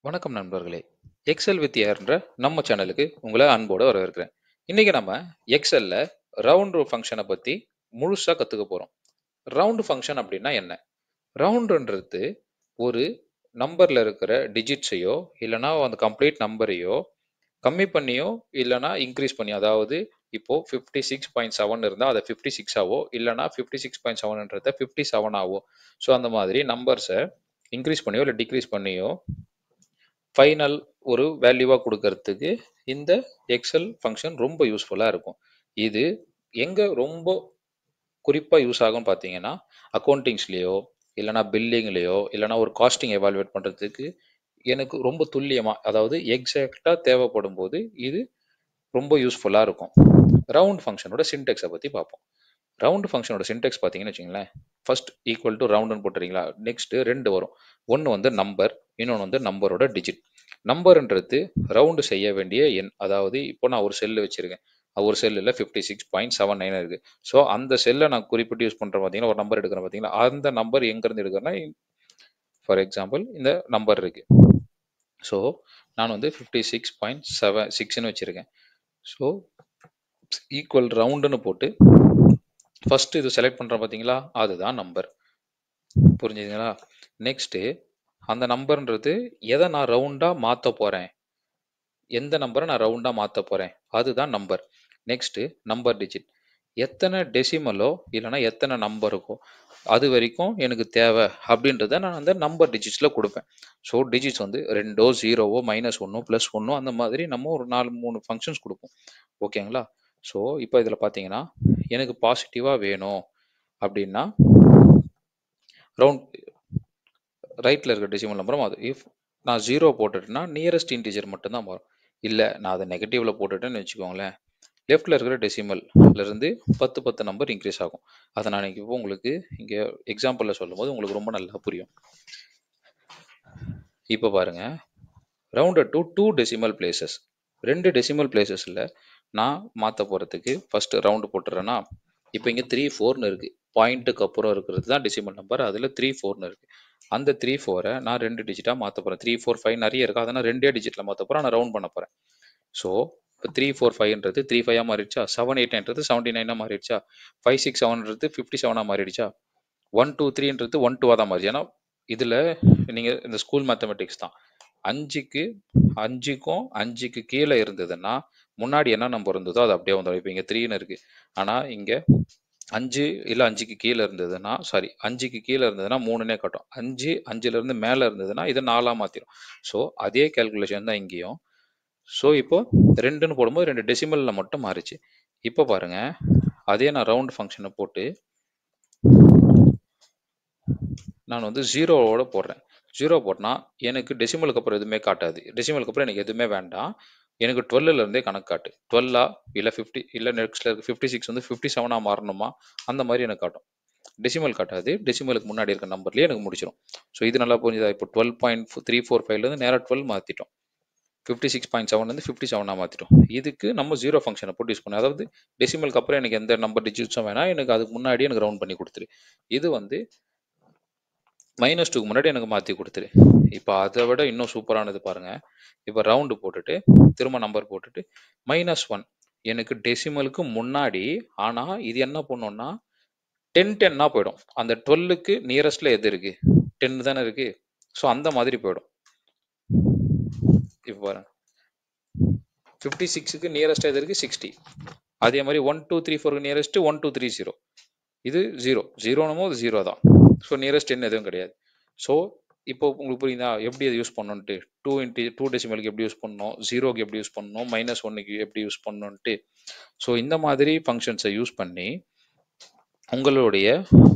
வணக்கம் நண்பர்களே. XL with ஏர்ன்ற நம்ம சேனலுக்கு உங்களை அன்போடு வரவேற்கிறேன். இன்னைக்கு நம்ம எக்ஸல்ல ரவுண்ட் ஃபங்க்ஷனை பத்தி முழுசா கத்துக்க போறோம். ரவுண்ட் ஃபங்க்ஷன் அப்படின்னா என்ன? ரவுண்டுன்றது ஒரு நம்பர்ல இருக்கிற டிஜிட்ஸையோ இல்லைன்னா அந்த கம்ப்ளீட் நம்பரையோ கம்மி பண்ணியோ இல்லைன்னா இன்க்ரீஸ் பண்ணி, அதாவது இப்போ 56.7 இருந்தால் அதை 56 ஆவோ இல்லைன்னா 56.7ன்றத 57 ஆவோ, ஸோ அந்த மாதிரி நம்பர்ஸை இன்க்ரீஸ் பண்ணியோ இல்லை டிக்ரீஸ் பண்ணியோ ஃபைனல் ஒரு வேல்யூவாக கொடுக்கறதுக்கு இந்த எக்ஸல் ஃபங்க்ஷன் ரொம்ப யூஸ்ஃபுல்லாக இருக்கும். இது எங்கே ரொம்ப குறிப்பாக யூஸ் ஆகும்னு பார்த்தீங்கன்னா, அக்கௌண்டிங்ஸ்லேயோ இல்லைனா பில்லிங்லேயோ இல்லைனா ஒரு காஸ்டிங் எவாலுவேட் பண்ணுறதுக்கு எனக்கு ரொம்ப துல்லியமாக, அதாவது எக்ஸாக்டாக தேவைப்படும் போது இது ரொம்ப யூஸ்ஃபுல்லாக இருக்கும். ரவுண்ட் ஃபங்க்ஷனோட சின்டெக்ஸை பற்றி பார்ப்போம். ரவுண்ட் ஃபங்க்ஷனோட சின்டெக்ஸ் பார்த்தீங்கன்னு வச்சுங்களேன், ஃபர்ஸ்ட் ஈக்குவல் டு ரவுண்டுன்னு போட்டுறீங்களா, நெக்ஸ்ட் ரெண்டு வரும். ஒன்று வந்து நம்பர், இன்னொன்று வந்து நம்பரோட டிஜிட். நம்பர்ன்றது ரவுண்டு செய்ய வேண்டிய எண், அதாவது இப்போ நான் ஒரு செல்லு வச்சிருக்கேன், ஒரு செல்லில் 56.79 இருக்கு. ஸோ அந்த செல்லை நான் குறிப்பிட்டு யூஸ் பண்ணுறேன். பார்த்தீங்கன்னா ஒரு நம்பர் எடுக்கிறேன், பார்த்தீங்களா, அந்த நம்பர் எங்கேருந்து எடுக்கிறேன்னா, ஃபார் எக்ஸாம்பிள் இந்த நம்பர் இருக்கு. ஸோ நான் வந்து 56.76ன்னு வச்சிருக்கேன். ஸோ ஈக்குவல் ரவுண்டுன்னு போட்டு ஃபர்ஸ்ட் இது செலக்ட் பண்ணுறேன், பார்த்தீங்களா, அதுதான் நம்பர். புரிஞ்சுதுங்களா? நெக்ஸ்ட்டு அந்த நம்பர்ன்றது எதை நான் ரவுண்டாக மாற்ற போகிறேன், எந்த நம்பரை நான் ரவுண்டாக மாற்ற போகிறேன், அதுதான் நம்பர். நெக்ஸ்ட்டு நம்பர் டிஜிட், எத்தனை டெசிமலோ இல்லைனா எத்தனை நம்பருக்கோ அது வரைக்கும் எனக்கு தேவை அப்படின்றத நான் அந்த நம்பர் டிஜிட்ஸில் கொடுப்பேன். ஸோ டிஜிட்ஸ் வந்து 2ஓ 0ஓ -1 +1 அந்த மாதிரி நம்ம ஒரு 4-3 ஃபங்க்ஷன்ஸ் கொடுப்போம். ஓகேங்களா? ஸோ இப்போ இதில் பார்த்தீங்கன்னா எனக்கு பாசிட்டிவாக வேணும் அப்படின்னா ரவுண்ட் ரைட்டில் இருக்க டெசிமல் நம்பரும் அது. இஃப் நான் 0 போட்டுட்டேன்னா நியரஸ்ட் இன்டிஜர் மட்டும்தான் வரும். இல்லை நான் அதை நெகட்டிவில் போட்டுட்டேன்னு வச்சுக்கோங்களேன், லெஃப்டில் இருக்கிற டெசிமல்லேருந்து 10 நம்பர் இன்க்ரீஸ் ஆகும். அதை நான் இப்போ உங்களுக்கு இங்கே எக்ஸாம்பிளில் சொல்லும்போது உங்களுக்கு ரொம்ப நல்லா புரியும். இப்போ பாருங்க, rounded to 2 decimal places, 2 decimal பிளேசஸில் நான் மாற்ற போகிறதுக்கு ஃபஸ்ட்டு ரவுண்டு போட்டுறேன்னா, இப்போ இங்கே 3-4ன்னு இருக்குது, பாயிண்ட்டுக்கு அப்புறம் இருக்கிறது தான் டெசிமல் நம்பர், அதில் 3-4ன்னு இருக்குது. அந்த 3-4 நான் 2 டிஜிட்டாக மாற்ற போகிறேன். 3-4-5 நிறைய இருக்குது, அதை நான் 2 டிஜிட்டில் மாற்ற போகிறேன், நான் ரவுண்ட் பண்ண போகிறேன். ஸோ இப்போ 3-4-5ன்றது 3-5 மாறிடுச்சா, 7-8ன்றது 79 மாறிடுச்சா, 5-6-7ன்றது 57 மாறிடுச்சா, 1-2-3ன்றது 1-2 தான் மாறிடுச்சு. ஏன்னா இதில் நீங்கள் இந்த ஸ்கூல் மேத்தமெட்டிக்ஸ் தான், 5க்கும் 5க்கு கீழே இருந்ததுன்னா முன்னாடி என்ன நம்பர் இருந்ததோ அது அப்படியே வந்துடும். இப்போ இங்கே 3ன்னு இருக்குது, ஆனால் இங்கே 5 இல்லை 5க்கு கீழே இருந்ததுன்னா, சாரி 5க்கு கீழே இருந்ததுன்னா 3னே காட்டும், 5 மேலே இருந்ததுன்னா இதை 4ஆக மாற்றிடும். ஸோ அதே கேல்குலேஷன் தான் இங்கேயும். ஸோ இப்போ 2ன்னு போடும்போது 2 டெசிமலில் மட்டும் மாறிச்சு. இப்போ பாருங்க, அதே நான் ரவுண்ட் ஃபங்க்ஷனை போட்டு நான் வந்து 0ஓட போடுறேன். 0 போட்டால் எனக்கு டெசிமலுக்கு அப்புறம் எதுவுமே காட்டாது. டெசிமலுக்கு அப்புறம் எனக்கு எதுவுமே வேண்டாம், எனக்கு 12லேருந்தே கணக்கு காட்டு. 12ஆ இல்லை 50 இல்லை நெக்ஸ்ட்டில் இருக்க 56 வந்து 57ஆக மாறணுமா, அந்த மாதிரி எனக்கு காட்டும். டெசிமல் காட்டாது, டெசிமலுக்கு முன்னாடி இருக்க நம்பர்லேயே எனக்கு முடிச்சிடும். ஸோ இது நல்லா புரிஞ்சுதா? இப்போ 12.345லேருந்து நேராக 12 மாற்றிட்டோம், 56.7லேருந்து 57ஆக மாற்றிட்டோம். இதுக்கு நம்ம 0 ஃபங்க்ஷனை போட்டு யூஸ் பண்ணோம். அதாவது டெசிமலுக்கு அப்புறம் எனக்கு எந்த நம்பர் டிஜிட்ஸும் வேணாம், எனக்கு அதுக்கு முன்னாடி எனக்கு ரவுண்ட் பண்ணி கொடுத்துரு. இது வந்து -2க்கு முன்னாடி எனக்கு மாற்றி கொடுத்துரு. இப்போ அதை விட இன்னும் சூப்பரானது பாருங்க, இப்போ ரவுண்டு போட்டுட்டு திரும்ப நம்பர் போட்டுட்டு -1 எனக்கு டெசிமலுக்கு முன்னாடி, ஆனால் இது என்ன பண்ணோம்னா 10-10ஆ போயிடும். அந்த 12க்கு நியரஸ்ட்ல எது இருக்கு, 10 தானே இருக்கு. ஸோ அந்த மாதிரி போயிடும். இப்போ பாருங்க, 56க்கு நியரஸ்ட் எது இருக்கு, 60. அதே மாதிரி 1-2-3-4க்கு நியரஸ்ட் 1-2-3-0, இது 0 போது 0 தான். ஸோ நியரஸ்ட் 10 எதுவும் கிடையாது. ஸோ இப்போ உங்களுக்கு புரியுதா எப்படி அதை யூஸ் பண்ணணுன்ட்டு? 2 டெசிமலுக்கு எப்படி யூஸ் பண்ணணும், 0க்கு எப்படி யூஸ் பண்ணணும், -1க்கு எப்படி யூஸ் பண்ணணுன்ட்டு. ஸோ இந்த மாதிரி ஃபங்க்ஷன்ஸை யூஸ் பண்ணி உங்களுடைய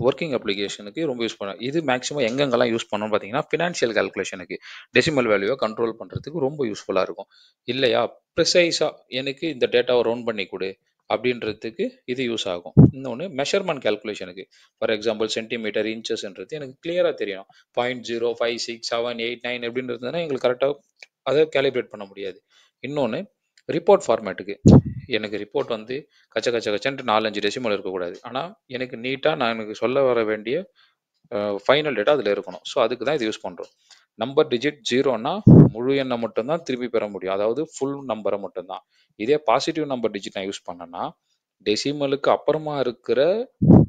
ஒர்க்கிங் அப்ளிகேஷனுக்கு ரொம்ப யூஸ் பண்ணலாம். இது மேக்ஸிமம் எங்கெங்கெல்லாம் யூஸ் பண்ணணும்னு பார்த்தீங்கன்னா, ஃபினான்ஷியல் கால்குலேஷனுக்கு டெசிமல் வேல்யூவை கண்ட்ரோல் பண்ணுறதுக்கு ரொம்ப யூஸ்ஃபுல்லாக இருக்கும். இல்லையா, ப்ரிசைஸாக எனக்கு இந்த டேட்டாவை ரவுண்ட் பண்ணி கொடு அப்படின்றதுக்கு இது யூஸ் ஆகும். இன்னொன்று மெஷர்மெண்ட் கால்குலேஷனுக்கு, ஃபார் எக்ஸாம்பிள் சென்டிமீட்டர் இன்ச்சஸ்ன்றது எனக்கு கிளியராக தெரியணும். 0.0 5 6 7 8 9 எப்படின்னு இருந்ததுன்னா எங்களுக்கு கரெக்டாக அதை கேலிப்ரேட் பண்ண முடியாது. இன்னொன்று ரிப்போர்ட் ஃபார்மேட்டுக்கு, எனக்கு ரிப்போர்ட் வந்து கச்ச கச்ச கச்சன்ட்டு 4-5 டெசிமல் இருக்கக்கூடாது, ஆனால் எனக்கு நீட்டாக நான் எனக்கு சொல்ல வர வேண்டிய ஃபைனல் டேட்டா அதில் இருக்கணும். ஸோ அதுக்கு தான் இது யூஸ் பண்ணுறோம். நம்பர் டிஜிட் ஜீரோனா முழு எண்ணை மட்டும்தான் திருப்பி பெற முடியும், அதாவது ஃபுல் நம்பரை மட்டும்தான். இதே பாசிட்டிவ் நம்பர் டிஜிட் நான் யூஸ் பண்ணேன்னா டெசிமலுக்கு அப்புறமா இருக்கிற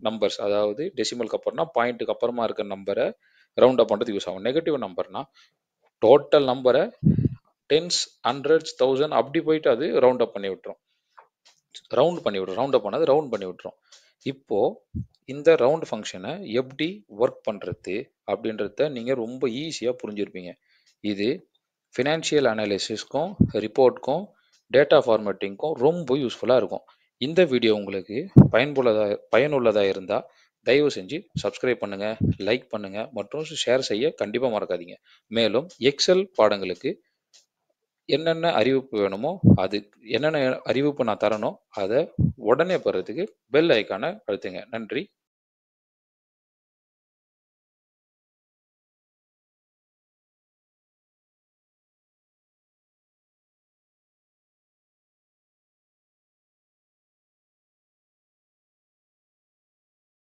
நம்பர்ஸ், அதாவது டெசிமலுக்கு அப்புறம்னா பாயிண்ட்டுக்கு அப்புறமா இருக்கிற நம்பரை ரவுண்ட் அப் பண்ணுறதுக்கு யூஸ் ஆகும். நெகட்டிவ் நம்பர்னா டோட்டல் நம்பரை டென்ஸ், ஹண்ட்ரட்ஸ், தௌசண்ட் அப்படி போயிட்டு அது ரவுண்ட் அப் பண்ணி விட்டுரும். ரவுண்ட் அப் பண்ணது ரவுண்ட் பண்ணி விட்டுரும். இப்போ இந்த ரவுண்ட் ஃபங்க்ஷனை எப்படி ஒர்க் பண்ணுறது அப்படின்றத நீங்கள் ரொம்ப ஈஸியாக புரிஞ்சிருப்பீங்க. இது ஃபினான்ஷியல் அனாலிசிஸ்க்கும் ரிப்போர்ட்க்கும் டேட்டா ஃபார்மேட்டிங்க்கும் ரொம்ப யூஸ்ஃபுல்லாக இருக்கும். இந்த வீடியோ உங்களுக்கு பயனுள்ளதாக இருந்தால் தயவு செஞ்சு சப்ஸ்கிரைப் பண்ணுங்கள், லைக் பண்ணுங்கள் மற்றும் ஷேர் செய்ய கண்டிப்பாக மறக்காதீங்க. மேலும் எக்ஸல் பாடங்களுக்கு என்னென்ன அறிவிப்பு வேணுமோ, அது என்னென்ன அறிவிப்பு நான் தரணும் அதை உடனே பெறதுக்கு பெல் ஐக்கானை அழுத்துங்க. நன்றி.